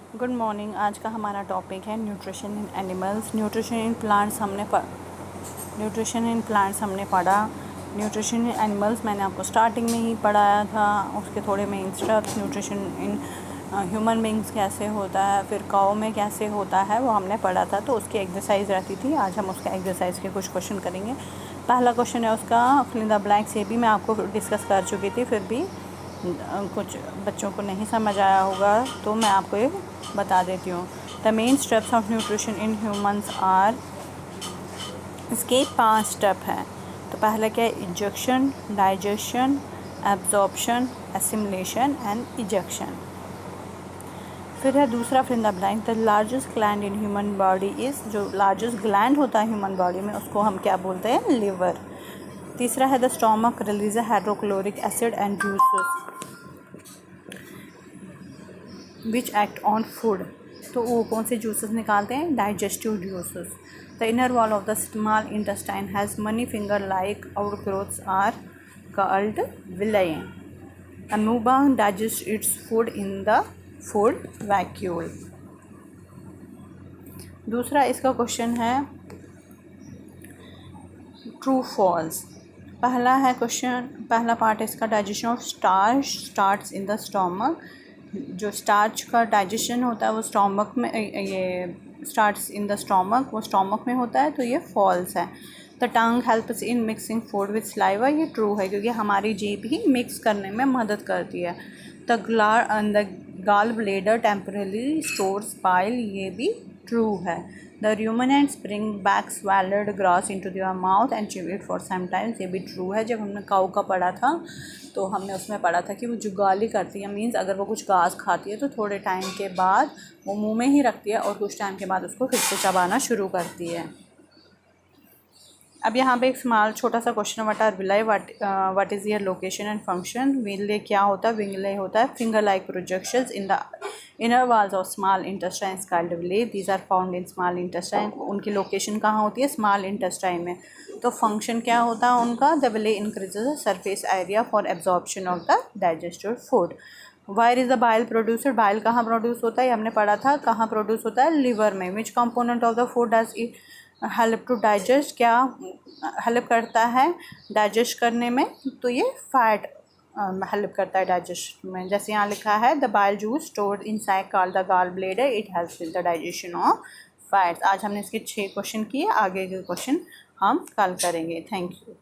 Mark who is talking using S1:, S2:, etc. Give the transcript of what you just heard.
S1: Good morning. आज का हमारा टॉपिक है nutrition in animals. Nutrition in plants हमने पढ़ा। न्यूट्रिशन इन एनिमल्स मैंने आपको स्टार्टिंग में ही पढ़ाया था। उसके थोड़े main steps, nutrition in human beings कैसे होता है, फिर काऊ में कैसे होता है, वो हमने पढ़ा था। तो उसकी एक्सरसाइज रहती थी। आज हम उसका एक्सरसाइज के कुछ क्वेश्चन करेंगे। पहला क्वेश्चन है उसका फिल इन द ब्लैंक्स। ये भी मैं आपको डिस्कस कर चुकी थी, फिर भी कुछ बच्चों को नहीं समझ आया होगा तो मैं आपको ये बता देती हूँ। The main steps of nutrition in humans are, इसके 5 स्टेप हैं। तो पहला क्या है? Injection, digestion, absorption, assimilation and ejection. फिर है दूसरा fill in the blank. The largest gland in human body is, जो लार्जेस्ट ग्लैंड होता है ह्यूमन बॉडी में उसको हम क्या बोलते हैं? लिवर। तीसरा है the stomach release hydrochloric acid and juices which act on food. तो वो कौन से जूसेस निकालते हैं? Digestive juices. The inner wall of the small intestine has many finger like outgrowths are called villi. Amoeba digest its food in the food vacuole. दूसरा इसका question है true false. पहला है क्वेश्चन, पहला पार्ट है इसका, digestion of starch starts in the stomach. जो starch का डाइजेशन होता है वो स्टोमक में, ये स्टार्ट्स इन द स्टोमक, वो स्टोमक में होता है, तो ये फॉल्स है। The tongue helps in mixing food with saliva, ये ट्रू है क्योंकि हमारी जीभ ही मिक्स करने में मदद करती है। The gall bladder temporarily stores bile, ये भी ट्रू है। The ruminants bring back swallowed grass into their mouth and chew it for some time, ये भी ट्रू है। जब हमने काऊ का पढ़ा था तो हमने उसमें पढ़ा था कि वो जुगाली करती है, मीन्स अगर वो कुछ घास खाती है तो थोड़े टाइम के बाद वो मुंह में ही रखती है और कुछ टाइम के बाद उसको फिर से चबाना शुरू करती है। अब यहाँ पे एक स्मॉल छोटा सा question, what are villi, what is your location and function. Villi क्या होता है? विले होता है finger like projections in the inner walls of small intestine called villi. These are found in small intestine. उनकी location कहाँ होती है? Small intestine में। तो फंक्शन क्या होता है उनका? The villi increases the surface area for absorption of the digested food. Liver is the bile producer. Bile कहाँ प्रोड्यूस होता है? हमने पढ़ा था कहाँ प्रोड्यूस होता है? लिवर में। Which component of the food does it help to digest, क्या हेल्प करता है डाइजेस्ट करने में? तो ये फैट हेल्प करता है डाइजेस्ट में। जैसे यहाँ लिखा है the bile juice stored inside called the gall bladder, it helps with the digestion of fats. आज हमने इसके 6 क्वेश्चन किए, आगे के क्वेश्चन हम कल करेंगे। Thank you.